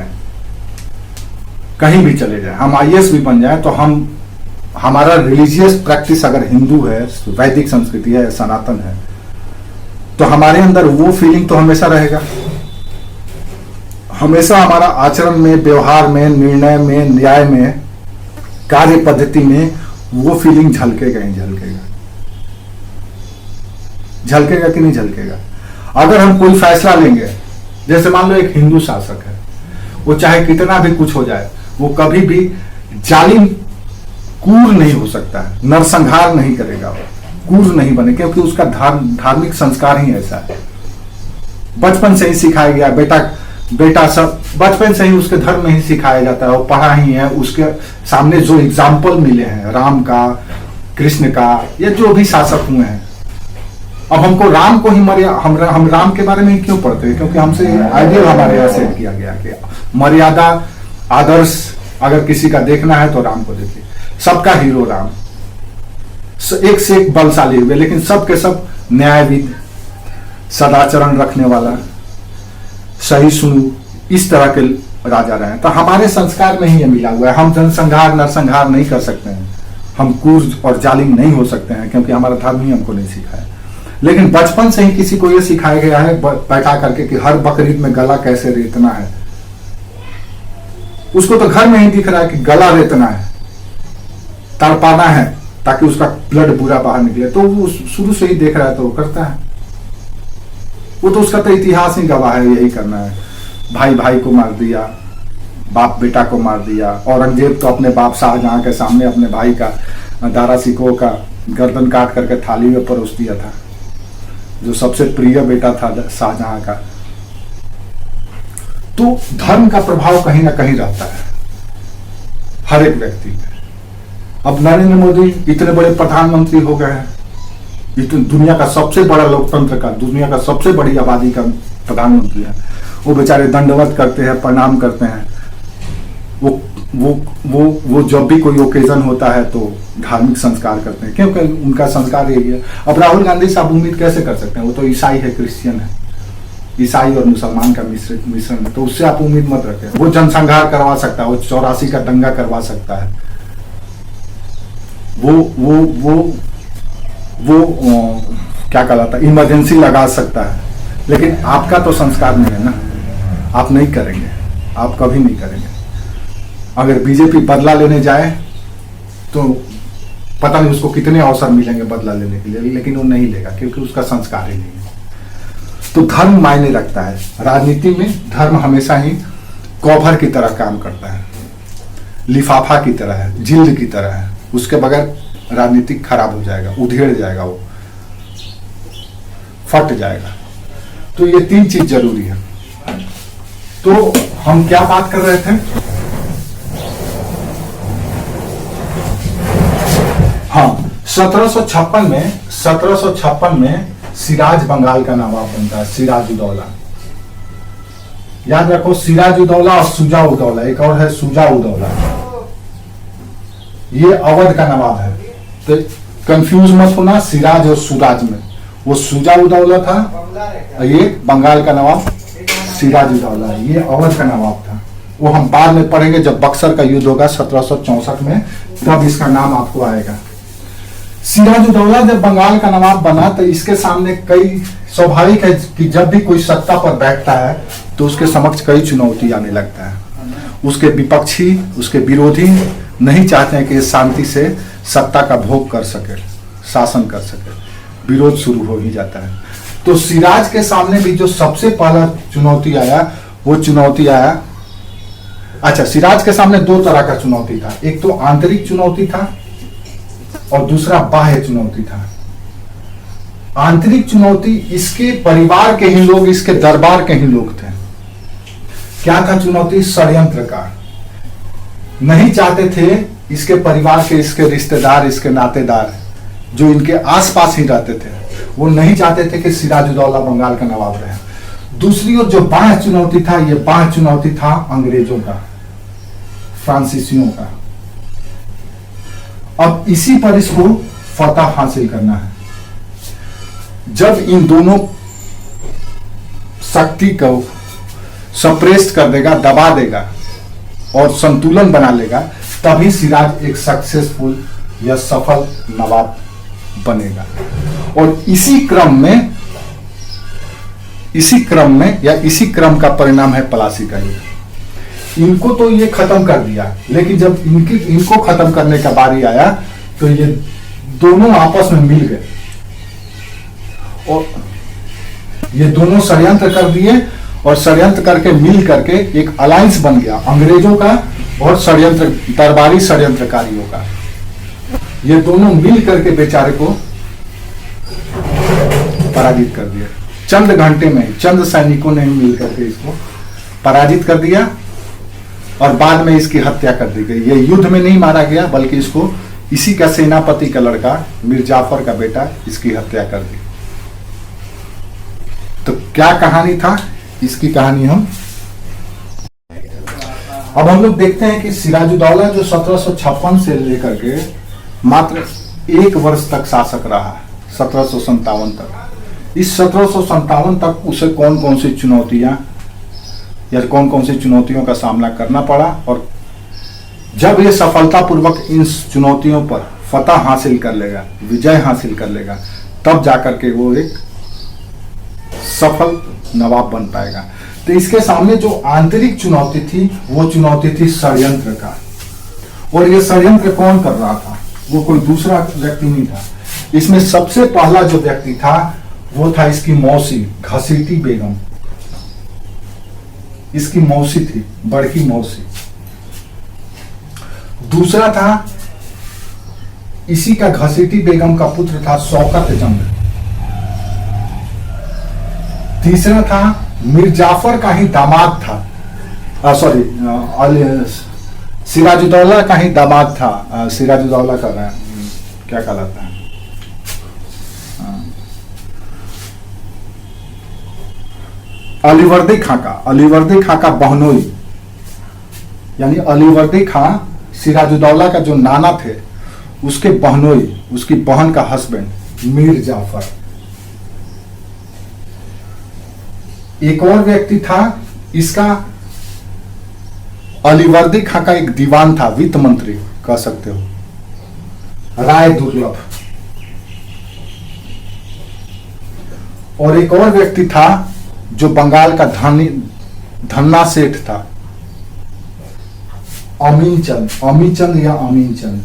जाएं, हम आईएएस भी बन जाएं, तो हमारा रिलीजियस प्रैक्टिस अगर हिंदू है, वैदिक संस्कृति है, सनातन है, तो हमारे अंदर वो फीलिंग तो हमेशा रहेगा। हमेशा हमारा आचरण में, व्यवहार में, निर्णय में, न्याय में, कार्य पद्धति में वो फीलिंग झलकेगा ही झलकेगा। झलकेगा कि नहीं झलकेगा? अगर हम कोई फैसला लेंगे, जैसे मान लो एक हिंदू शासक है, वो चाहे कितना भी कुछ हो जाए, वो कभी भी जालिम क्रूर नहीं हो सकता है, नरसंहार नहीं करेगा, क्रूर नहीं बने, क्योंकि उसका धार्मिक संस्कार ही ऐसा है। बचपन से ही सिखाया गया, बेटा सब बचपन से ही उसके धर्म में ही सिखाया जाता है, वो पढ़ा ही है। उसके सामने जो एग्जाम्पल मिले हैं, राम का, कृष्ण का, या जो भी शासक हुए हैं, अब हमको राम को ही हम राम के बारे में ही क्यों पढ़ते हैं? क्योंकि हमसे आइडियल हमारे यहाँ सेट किया गया कि मर्यादा, आदर्श अगर किसी का देखना है तो राम को देखिए, सबका हीरो राम। एक से एक बलशाली हुए, लेकिन सब के सब न्यायविद, सदाचरण रखने वाला, सहिष्णु, इस तरह के राजा रहे। तो हमारे संस्कार में ही ये मिला हुआ है। हम जनसंहार नरसंहार नहीं कर सकते हैं, हम क्रूर और जालिम नहीं हो सकते हैं, क्योंकि हमारा धर्म ही हमको नहीं सिखाया। लेकिन बचपन से ही किसी को ये सिखाया गया है बैठा करके कि हर बकरीद में गला कैसे रेतना है। उसको तो घर में ही दिख रहा है कि गला रेतना है, तड़पाना है ताकि उसका ब्लड पूरा बाहर निकले, तो वो शुरू से ही देख रहा है तो वो करता है। वो तो उसका तो इतिहास ही गवाह है, यही करना है। भाई भाई को मार दिया, बाप बेटा को मार दिया। औरंगजेब तो अपने बाप शाहजहां के सामने अपने भाई का, दारा सिकोह का गर्दन काट करके थाली में परोस दिया था, जो सबसे प्रिय बेटा था शाहजहां का। तो धर्म का प्रभाव कहीं ना कहीं रहता है हर एक व्यक्ति में। अब नरेंद्र मोदी इतने बड़े प्रधानमंत्री हो गए हैं, दुनिया का सबसे बड़ा लोकतंत्र का, दुनिया का सबसे बड़ी आबादी का प्रधानमंत्री है। वो बेचारे दंडवत करते हैं, प्रणाम करते हैं। वो जब भी कोई ओकेजन होता है तो धार्मिक संस्कार करते हैं, क्योंकि उनका संस्कार यही है। अब राहुल गांधी साहब उम्मीद कैसे कर सकते हैं? वो तो ईसाई है, क्रिश्चियन है, ईसाई और मुसलमान का मिश्रण है, तो उससे आप उम्मीद मत रखें। वो जनसंहार करवा सकता है, वो 84 का दंगा करवा सकता है, वो क्या कहलाता है, इमरजेंसी लगा सकता है। लेकिन आपका तो संस्कार नहीं है ना, आप नहीं करेंगे, आप कभी नहीं करेंगे। अगर बीजेपी बदला लेने जाए तो पता नहीं उसको कितने अवसर मिलेंगे बदला लेने के लिए, लेकिन वो नहीं लेगा, क्योंकि उसका संस्कार ही नहीं है। तो धर्म मायने रखता है। राजनीति में धर्म हमेशा ही कवर की तरह काम करता है, लिफाफा की तरह है, जिल्द की तरह है। उसके बगैर राजनीति खराब हो जाएगा, उधेड़ जाएगा, वो फट जाएगा। तो ये तीन चीज जरूरी है। तो हम क्या बात कर रहे थे? हाँ, 1756 में सिराज बंगाल का नवाब बनता है, सिराजुद्दौला। याद रखो, सिराजुद्दौला और शुजा-उद-दौला, एक और है शुजा-उद-दौला। ये अवध का नवाब है, तो कंफ्यूज मत होना सिराज और सूराज में। वो शुजा-उद-दौला था, ये बंगाल का नवाब सिराजुद्दौला, ये अवध का नवाब था। वो हम बाद में पढ़ेंगे जब बक्सर का युद्ध होगा 1764 में, तब इसका नाम आपको आएगा। सिराजुद्दौला जब बंगाल का नवाब बना तो इसके सामने कई, स्वाभाविक है कि जब भी कोई सत्ता पर बैठता है तो उसके समक्ष कई चुनौती आने लगता है। उसके विपक्षी, उसके विरोधी नहीं चाहते हैं कि शांति से सत्ता का भोग कर सके, शासन कर सके, विरोध शुरू हो ही जाता है। तो सिराज के सामने भी जो सबसे पहला चुनौती आया, वो चुनौती आया, अच्छा, सिराज के सामने दो तरह का चुनौती था। एक तो आंतरिक चुनौती था और दूसरा बाह्य चुनौती था। आंतरिक चुनौती इसके परिवार के ही लोग, इसके दरबार के ही लोग थे। क्या था चुनौती? षड्यंत्रकार नहीं चाहते थे, इसके परिवार के, इसके रिश्तेदार, इसके नातेदार जो इनके आसपास ही रहते थे, वो नहीं चाहते थे कि सिराजुद्दौला बंगाल का नवाब रहे। दूसरी ओर जो बाह्य चुनौती था, ये बाह्य चुनौती था अंग्रेजों का, फ्रांसीसियों का। अब इसी पर इसको फतह हासिल करना है। जब इन दोनों शक्ति को सप्रेस कर देगा, दबा देगा और संतुलन बना लेगा, तभी सिराज एक सक्सेसफुल या सफल नवाब बनेगा। और इसी इसी क्रम का परिणाम है प्लासी का युद्ध। इनको तो ये खत्म कर दिया, लेकिन जब इनको खत्म करने का बारी आया तो ये दोनों आपस में मिल गए और ये दोनों षड्यंत्र कर दिए, और षड्यंत्र करके मिल करके एक अलायंस बन गया अंग्रेजों का और दरबारी षड्यंत्रकारियों का। ये दोनों मिल करके बेचारे को पराजित कर दिया। चंद घंटे में चंद सैनिकों ने मिल करके इसको पराजित कर दिया और बाद में इसकी हत्या कर दी गई। ये युद्ध में नहीं मारा गया, बल्कि इसको इसी का सेनापति का लड़का मीर जाफर का बेटा इसकी हत्या कर दी। तो क्या कहानी था इसकी? कहानी अब हम लोग देखते हैं कि सिराजुद्दौला जो 1756 से लेकर के मात्र 1 वर्ष तक शासक रहा, 1757 तक। इस 1757 तक उसे कौन कौन सी चुनौतियां या कौन कौन सी चुनौतियों का सामना करना पड़ा, और जब ये सफलतापूर्वक इन चुनौतियों पर फतह हासिल कर लेगा, विजय हासिल कर लेगा, तब जाकर के वो एक सफल नवाब बन पाएगा। तो इसके सामने जो आंतरिक चुनौती थी वो चुनौती थी षड्यंत्र का। और ये षड्यंत्र कौन कर रहा था? वो कोई दूसरा व्यक्ति नहीं था। इसमें सबसे पहला जो व्यक्ति था वो था इसकी मौसी घसीटी बेगम। इसकी मौसी थी, बड़की मौसी। दूसरा था इसी का घसीटी बेगम का पुत्र था शौकत जंग। तीसरा था मीर जाफर का ही दामाद था, सिराजुद्दौला का ही दामाद था। सिराजुद्दौला का क्या कहलाता है, अलीवर्दी खां का, अलीवर्दी खां का बहनोई, यानी अलीवर्दी खां सिराजुद्दौला का जो नाना थे उसके बहनोई, उसकी बहन का हस्बैंड मीर जाफर। एक और व्यक्ति था इसका अलीवर्दी खां का एक दीवान था, वित्त मंत्री कह सकते हो, राय दुर्लभ। और एक और व्यक्ति था जो बंगाल का धन्ना सेठ था, अमीन चंद, अमीचंद या अमीन चंद।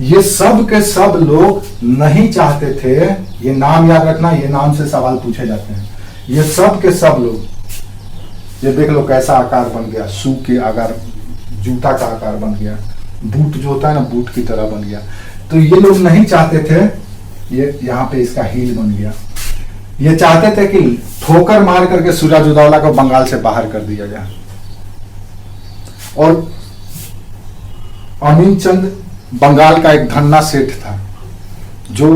ये सब के सब लोग नहीं चाहते थे, ये नाम याद रखना, ये नाम से सवाल पूछे जाते हैं। ये सब के सब लोग, ये देख लो कैसा आकार बन गया, शू के आकार, जूता का आकार बन गया, बूट जो होता है ना बूट की तरह बन गया। तो ये लोग नहीं चाहते थे, ये यहाँ पे इसका हील बन गया। ये चाहते थे कि ठोकर मार करके सिराजुद्दौला को बंगाल से बाहर कर दिया जाए। और अमीन चंद बंगाल का एक धन्ना सेठ था जो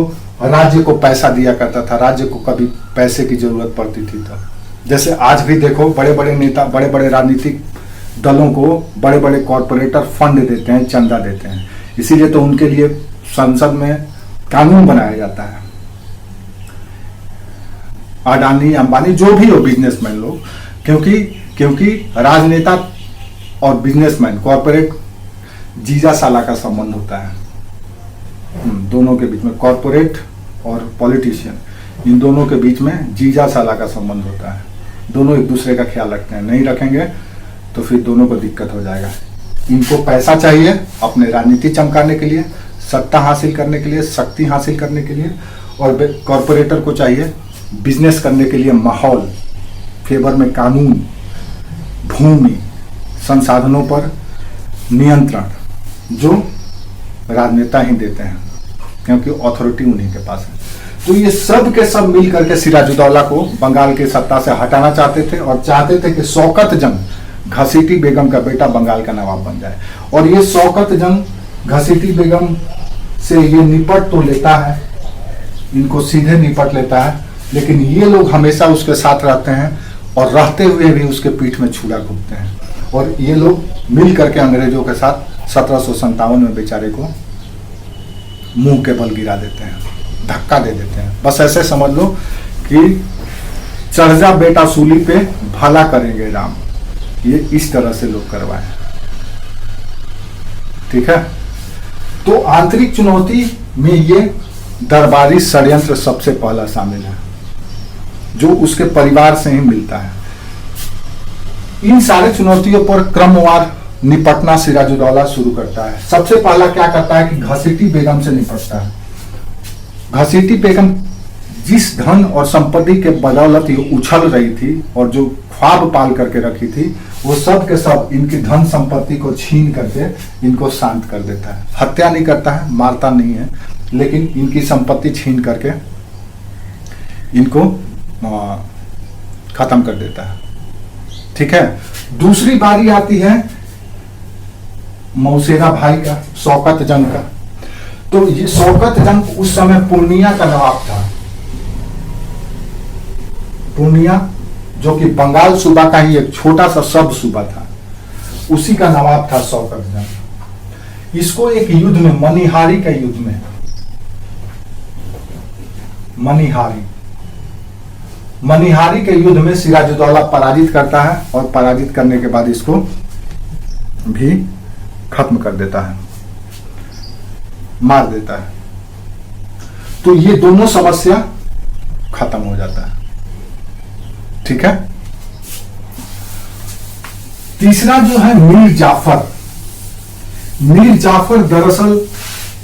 राज्य को पैसा दिया करता था, राज्य को कभी पैसे की जरूरत पड़ती थी तो। जैसे आज भी देखो बड़े बड़े नेता, बड़े बड़े राजनीतिक दलों को बड़े बड़े कॉरपोरेटर फंड देते हैं, चंदा देते हैं, इसीलिए तो उनके लिए संसद में कानून बनाया जाता है। अडानी अंबानी जो भी हो बिजनेसमैन लोग, क्योंकि राजनेता और बिजनेसमैन कॉरपोरेट जीजा साला का संबंध होता है। दोनों के बीच में, कॉरपोरेट और पॉलिटिशियन, इन दोनों के बीच में जीजा साला का संबंध होता है। दोनों एक दूसरे का ख्याल रखते हैं, नहीं रखेंगे तो फिर दोनों को दिक्कत हो जाएगा। इनको पैसा चाहिए अपने राजनीति चमकाने के लिए, सत्ता हासिल करने के लिए, शक्ति हासिल करने के लिए, और कॉरपोरेटर को चाहिए बिजनेस करने के लिए माहौल, फेवर में कानून, भूमि, संसाधनों पर नियंत्रण, जो राजनेता ही देते हैं क्योंकि अथॉरिटी उन्हीं के पास है। तो ये सब के सब मिल करके सिराजुद्दौला को बंगाल की सत्ता से हटाना चाहते थे और चाहते थे कि शौकत जंग घसीटी बेगम का बेटा बंगाल का नवाब बन जाए। और ये शौकत जंग घसीटी बेगम से ये निपट तो लेता है, इनको सीधे निपट लेता है, लेकिन ये लोग हमेशा उसके साथ रहते हैं और रहते हुए भी उसके पीठ में छुरा घूमते हैं। और ये लोग मिल करके अंग्रेजों के साथ 1757 में बेचारे को मुंह के बल गिरा देते हैं, धक्का दे देते हैं। बस ऐसे समझ लो कि चढ़ जा बेटा सूली पे, भला करेंगे राम, ये इस तरह से लोग करवाए। ठीक है, तो आंतरिक चुनौती में ये दरबारी षड्यंत्र सबसे पहला शामिल है, जो उसके परिवार से ही मिलता है। इन सारे चुनौतियों पर क्रमवार निपटना सिराजुद्दौला शुरू करता है। सबसे पहला क्या करता है कि घसीटी बेगम से निपटता है। घसीटी बेगम जिस धन और संपत्ति के बदौलत ये उछल रही थी और जो ख्वाब पाल करके रखी थी, वो सब के सब इनकी धन संपत्ति को छीन करके इनको शांत कर देता है। हत्या नहीं करता है, मारता नहीं है, लेकिन इनकी संपत्ति छीन करके इनको खत्म कर देता है। ठीक है, दूसरी बारी आती है मौसेरा भाई का, शौकत जंग का। तो ये शौकत जंग उस समय पूर्णिया का नवाब था। पूर्णिया जो कि बंगाल सूबा का ही एक छोटा सा सब सूबा था, उसी का नवाब था शौकत जंग। इसको एक युद्ध में, मनिहारी के युद्ध में, मनिहारी के युद्ध में सिराजुद्दौला पराजित करता है और पराजित करने के बाद इसको भी खत्म कर देता है, मार देता है। तो ये दोनों समस्या खत्म हो जाता है। ठीक है। तीसरा जो है मीर जाफर दरअसल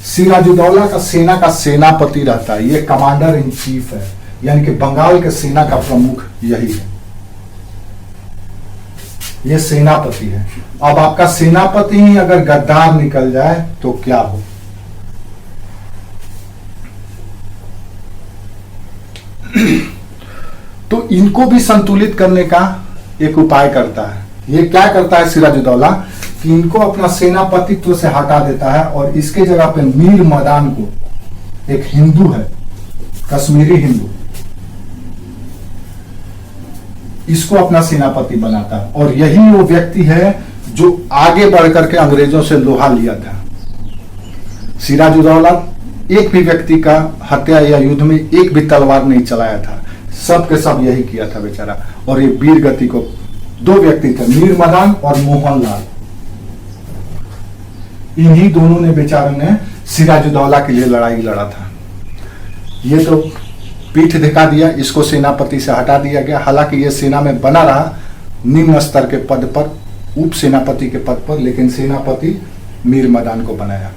सिराजुद्दौला का सेना का सेनापति रहता है। ये कमांडर इन चीफ है, यानी कि बंगाल के सेना का प्रमुख यही है, ये सेनापति है। अब आपका सेनापति ही अगर गद्दार निकल जाए तो क्या हो। तो इनको भी संतुलित करने का एक उपाय करता है। ये क्या करता है सिराजुद्दौला कि इनको अपना सेनापतित्व से हटा देता है और इसके जगह पे मीर मदान को, एक हिंदू है, कश्मीरी हिंदू, इसको अपना सेनापति बनाता है। और यही वो व्यक्ति है जो आगे बढ़ करके अंग्रेजों से लोहा लिया था। सिराजुद्दौला एक भी व्यक्ति का हत्या या युद्ध में एक भी तलवार नहीं चलाया था, सब के सब यही किया था बेचारा। और ये वीर गति को, दो व्यक्ति थे, मीर मदान और मोहनलाल, इन्हीं दोनों ने बेचारों ने सिराजुद्दौला के लिए लड़ाई लड़ा था। ये तो पीठ दिखा दिया, इसको सेनापति से हटा दिया गया। हालांकि ये सेना में बना रहा निम्न स्तर के पद पर, उप सेनापति के पद पर, लेकिन सेनापति मीर मदान को बनाया।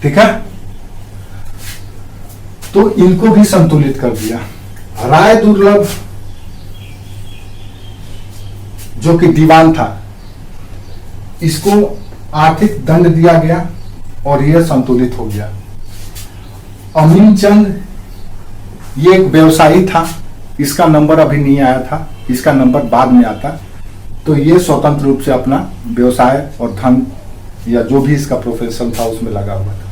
ठीक है। तो इनको भी संतुलित कर दिया। राय दुर्लभ जो कि दीवान था, इसको आर्थिक दंड दिया गया और यह संतुलित हो गया। अमीन चंद ये एक व्यवसायी था, इसका नंबर अभी नहीं आया था, इसका नंबर बाद में आता। तो ये स्वतंत्र रूप से अपना व्यवसाय और धन या जो भी इसका प्रोफेशन था उसमें लगा हुआ था।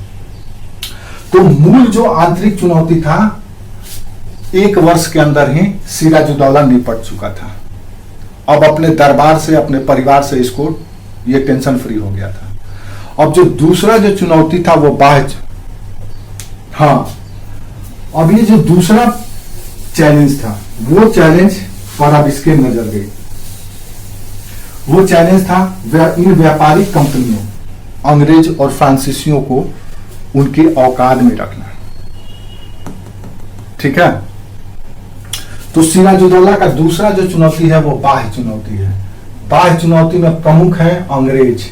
तो मूल जो आंतरिक चुनौती था, एक वर्ष के अंदर ही सिराजुद्दौला निपट चुका था। अब अपने दरबार से, अपने परिवार से इसको ये टेंशन फ्री हो गया था। अब जो दूसरा जो चुनौती था वो बाह्य, हाँ, अब ये जो दूसरा चैलेंज था, वो चैलेंज पर अब इसके नजर गई। वो चैलेंज था इन व्यापारिक कंपनियों, अंग्रेज और फ्रांसीसियों को उनके औकात में रखना। ठीक है। तो सिराजुद्दौला का दूसरा जो चुनौती है वो बाह्य चुनौती है। बाह्य चुनौती में प्रमुख है अंग्रेज,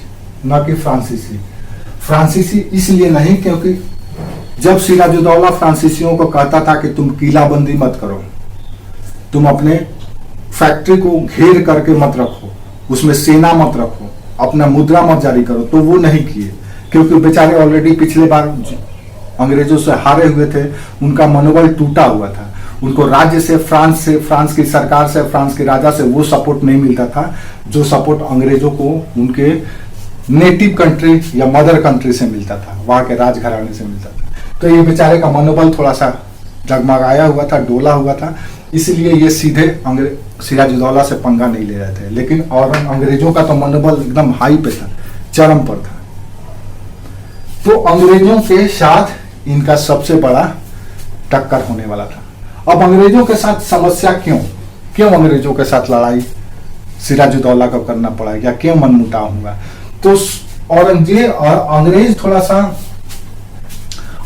न कि फ्रांसीसी। फ्रांसीसी इसलिए नहीं क्योंकि जब सिराजुद्दौला फ्रांसीसियों को कहता था कि तुम किलाबंदी मत करो, तुम अपने फैक्ट्री को घेर करके मत रखो, उसमें सेना मत रखो, अपना मुद्रा मत जारी करो, तो वो नहीं किए, क्योंकि बेचारे ऑलरेडी पिछले बार अंग्रेजों से हारे हुए थे, उनका मनोबल टूटा हुआ था। उनको राज्य से, फ्रांस की सरकार से, फ्रांस के राजा से वो सपोर्ट नहीं मिलता था जो सपोर्ट अंग्रेजों को उनके नेटिव कंट्री या मदर कंट्री से मिलता था, वहां के राजघराने से मिलता था। तो ये बेचारे का मनोबल थोड़ा सा डगमगाया हुआ था, डोला हुआ था, इसलिए ये सीधे सिराजुद्दौला से पंगा नहीं ले रहे थे। लेकिन और अंग्रेजों का तो मनोबल एकदम हाई पे था, चरम पर था। तो अंग्रेजों के साथ इनका सबसे बड़ा टक्कर होने वाला था। अब अंग्रेजों के साथ समस्या क्यों अंग्रेजों के साथ लड़ाई सिराजुद्दौला को करना पड़ा, या क्यों मनमुटाव हुआ? तो औरंगजेब और अंग्रेज थोड़ा सा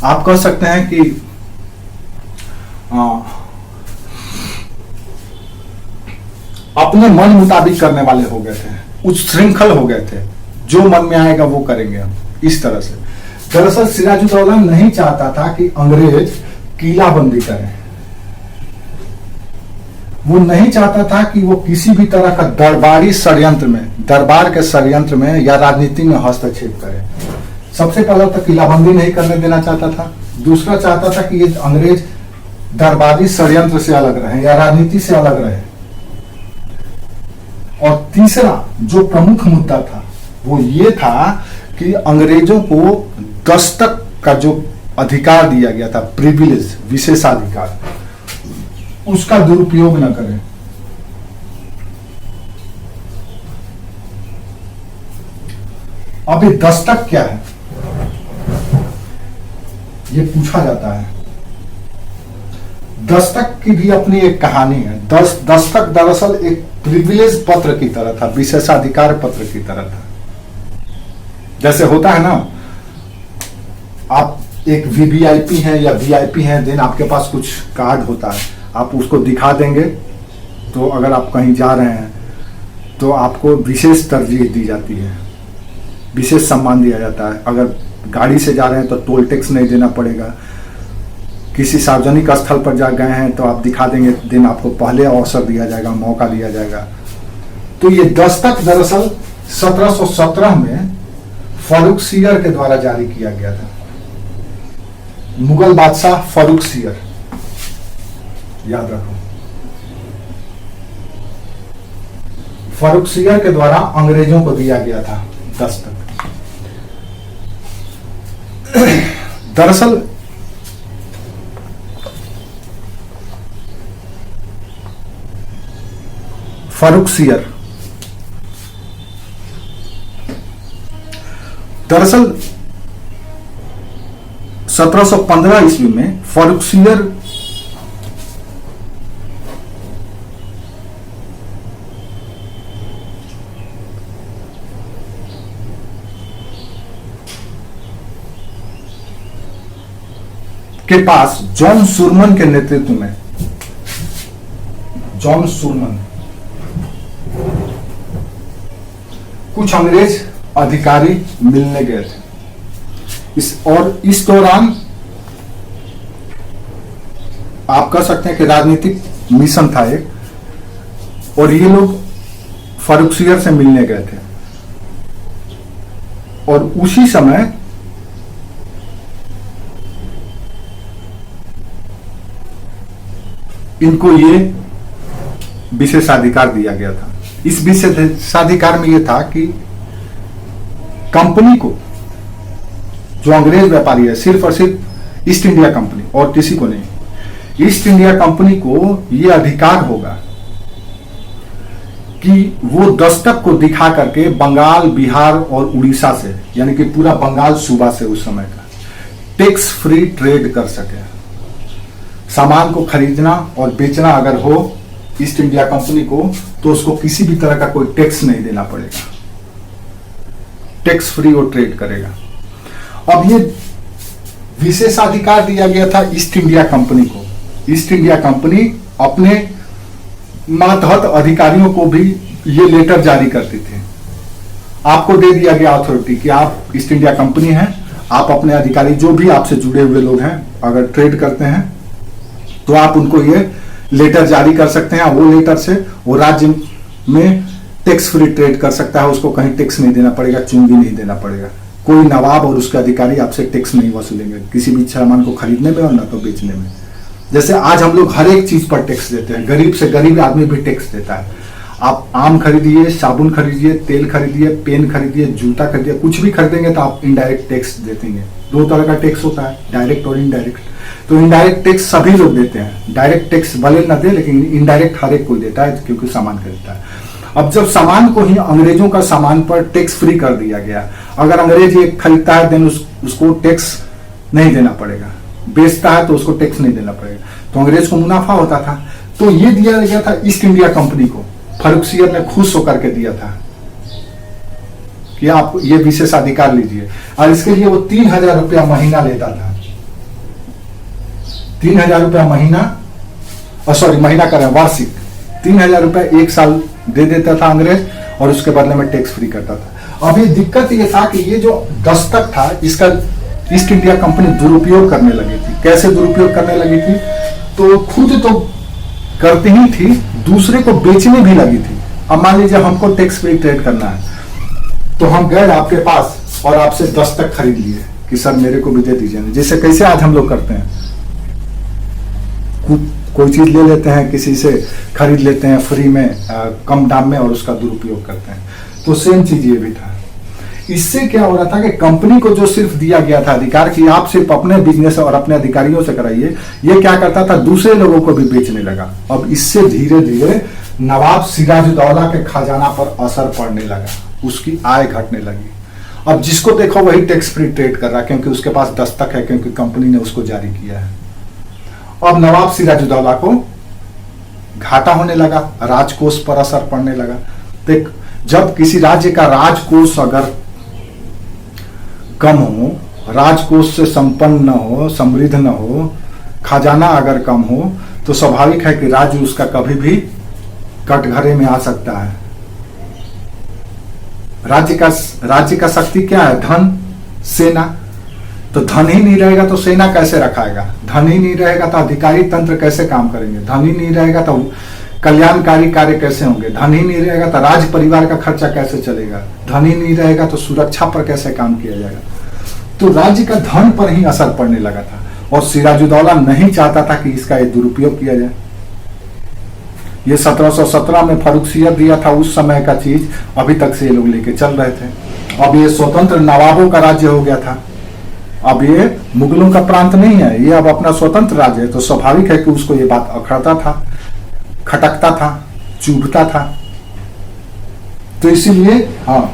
आप कह सकते हैं कि अपने मन मुताबिक करने वाले हो गए थे, उच्छृंखल हो गए थे, जो मन में आएगा वो करेंगे हम, इस तरह से। दरअसल सिराजुद्दौला नहीं चाहता था कि अंग्रेज किलाबंदी करें, वो नहीं चाहता था कि वो किसी भी तरह का दरबारी षड्यंत्र में, दरबार के षड्यंत्र में या राजनीति में हस्तक्षेप करे। सबसे पहले तो किलाबंदी नहीं करने देना चाहता था, दूसरा चाहता था कि ये अंग्रेज दरबारी षड्यंत्र से अलग रहे या राजनीति से अलग रहे, और तीसरा जो प्रमुख मुद्दा था वो ये था कि अंग्रेजों को दस्तक का जो अधिकार दिया गया था, प्रिविलेज, विशेषाधिकार, उसका दुरुपयोग न करें। अब ये दस्तक क्या है, ये पूछा जाता है। दस्तक की भी अपनी एक कहानी है। दस्तक दरअसल एक प्रिविलेज पत्र की तरह था, विशेषाधिकार पत्र की तरह था। जैसे होता है ना, आप एक वीवीआईपी हैं या वीआईपी हैं, देन आपके पास कुछ कार्ड होता है, आप उसको दिखा देंगे तो अगर आप कहीं जा रहे हैं तो आपको विशेष तरजीह दी जाती है, विशेष सम्मान दिया जाता है। अगर गाड़ी से जा रहे हैं तो टोल टैक्स नहीं देना पड़ेगा। किसी सार्वजनिक स्थल पर जा गए हैं तो आप दिखा देंगे, दिन आपको पहले अवसर दिया जाएगा, मौका दिया जाएगा। तो ये दस्तक दरअसल 1717 में फर्रुखसियर के द्वारा जारी किया गया था। मुगल बादशाह फर्रुखसियर, याद रखो, फर्रुखसियर के द्वारा अंग्रेजों को दिया गया था दस्तक। दरअसल फर्रुखसियर दरअसल 1715 ईस्वी में फर्रुखसियर के पास जॉन सुरमन के नेतृत्व में, जॉन सुरमन, कुछ अंग्रेज अधिकारी मिलने गए थे। इस दौरान आप कह सकते हैं कि राजनीतिक मिशन था एक, और ये लोग फर्रुखसियर से मिलने गए थे। और उसी समय इनको ये विशेषाधिकार दिया गया था। इस विशेषाधिकार में यह था कि कंपनी को, जो अंग्रेज व्यापारी है, सिर्फ और सिर्फ ईस्ट इंडिया कंपनी और किसी को नहीं, ईस्ट इंडिया कंपनी को यह अधिकार होगा कि वो दस्तक को दिखा करके बंगाल, बिहार और उड़ीसा से, यानी कि पूरा बंगाल सूबा से उस समय का, टैक्स फ्री ट्रेड कर सके। सामान को खरीदना और बेचना अगर हो ईस्ट इंडिया कंपनी को, तो उसको किसी भी तरह का कोई टैक्स नहीं देना पड़ेगा, टैक्स फ्री वो ट्रेड करेगा। अब ये विशेषाधिकार दिया गया था ईस्ट इंडिया कंपनी को। ईस्ट इंडिया कंपनी अपने मातहत अधिकारियों को भी ये लेटर जारी करती थी। आपको दे दिया गया अथॉरिटी कि आप ईस्ट इंडिया कंपनी हैं, आप अपने अधिकारी जो भी आपसे जुड़े हुए लोग हैं अगर ट्रेड करते हैं तो आप उनको ये लेटर जारी कर सकते हैं। वो लेटर से वो राज्य में टैक्स फ्री ट्रेड कर सकता है, उसको कहीं टैक्स नहीं देना पड़ेगा, चुंगी नहीं देना पड़ेगा। कोई नवाब और उसके अधिकारी आपसे टैक्स नहीं वसूलेंगे किसी भी सामान को खरीदने में और ना तो बेचने में। जैसे आज हम लोग हर एक चीज पर टैक्स देते हैं, गरीब से गरीब आदमी भी टैक्स देता है। आप आम खरीदिए, साबुन खरीदिए, तेल खरीदिए, पेन खरीदिए, जूता खरीदिए, कुछ भी खरीदेंगे तो आप इनडायरेक्ट टैक्स देते। दो तरह का टैक्स होता है, डायरेक्ट और इनडायरेक्ट। तो इनडायरेक्ट टैक्स सभी लोग देते हैं, डायरेक्ट टैक्स भले ना दे लेकिन इनडायरेक्ट हर एक कोई देता है क्योंकि सामान खरीदता है। अब जब सामान को ही अंग्रेजों का सामान पर टैक्स फ्री कर दिया गया, अगर अंग्रेज ये खरीदता है देन उसको टैक्स नहीं देना पड़ेगा, बेचता है तो उसको टैक्स नहीं देना पड़ेगा, तो अंग्रेज को मुनाफा होता था। तो ये दिया गया था ईस्ट इंडिया कंपनी को, फर्रुखसियर ने खुश होकर के दिया था कि आप ये विशेषाधिकार लीजिए। और इसके लिए वो 3000 रुपया महीना लेता था। 3000 रुपया महीना, सॉरी महीना कर रहे हैं, वार्षिक 3000 रुपया एक साल दे देता था अंग्रेज और उसके बदले में टैक्स फ्री करता था। अब ये दिक्कत ये था कि ये जो दस्तक था इसका ईस्ट इंडिया कंपनी दुरुपयोग करने लगी थी। कैसे दुरुपयोग करने लगी थी? तो खुद तो करती ही थी, दूसरे को बेचने भी लगी थी। अब मान लीजिए हमको टैक्स फ्री ट्रेड करना है तो हम गए आपके पास और आपसे दस्तक खरीद लिए कि सर मेरे को भी दे दीजिए। जैसे कैसे आज हम लोग करते हैं, कोई चीज ले लेते हैं, किसी से खरीद लेते हैं फ्री में, कम दाम में, और उसका दुरुपयोग करते हैं। तो सेम चीज ये भी था। इससे क्या हो रहा था कि कंपनी को जो सिर्फ दिया गया था अधिकार कि आप सिर्फ अपने बिजनेस और अपने अधिकारियों से कराइए, ये क्या करता था दूसरे लोगों को भी बेचने लगा। अब इससे धीरे धीरे नवाब सिराजुद्दौला के खजाना पर असर पड़ने लगा, उसकी आय घटने लगी। अब जिसको देखो वही टैक्स फ्री ट्रेड कर रहा है, क्योंकि उसके पास दस्तक है, क्योंकि कंपनी ने उसको जारी किया है। अब नवाब सिराजुद्दौला को घाटा होने लगा, राजकोष पर असर पड़ने लगा। देख, जब किसी राज्य का राजकोष अगर कम हो, राजकोष से संपन्न न हो, समृद्ध न हो, खजाना अगर कम हो, तो स्वाभाविक है कि राज्य उसका कभी भी कटघरे में आ सकता है। राज्य का शक्ति क्या है? धन, सेना। तो धन ही नहीं रहेगा तो सेना कैसे रखाएगा? धन ही नहीं रहेगा तो अधिकारी तंत्र कैसे काम करेंगे? धन ही नहीं रहेगा तो कल्याणकारी कार्य कैसे होंगे? धन ही नहीं रहेगा तो राज परिवार का खर्चा कैसे चलेगा? धन ही नहीं रहेगा तो सुरक्षा पर कैसे काम किया जाएगा? तो राज्य का धन पर ही असर पड़ने लगा था, और सिराजुद्दौला नहीं चाहता था कि इसका ये दुरुपयोग किया जाए। ये 1717 में फर्रुखियत दिया था, उस समय का चीज अभी तक से ये लोग लेके चल रहे थे। अब ये स्वतंत्र नवाबों का राज्य हो गया था, अब ये मुगलों का प्रांत नहीं है, ये अब अपना स्वतंत्र राज्य है। तो स्वाभाविक है कि उसको ये बात अखड़ता था, खटकता था, चुभता था। तो इसीलिए हाँ,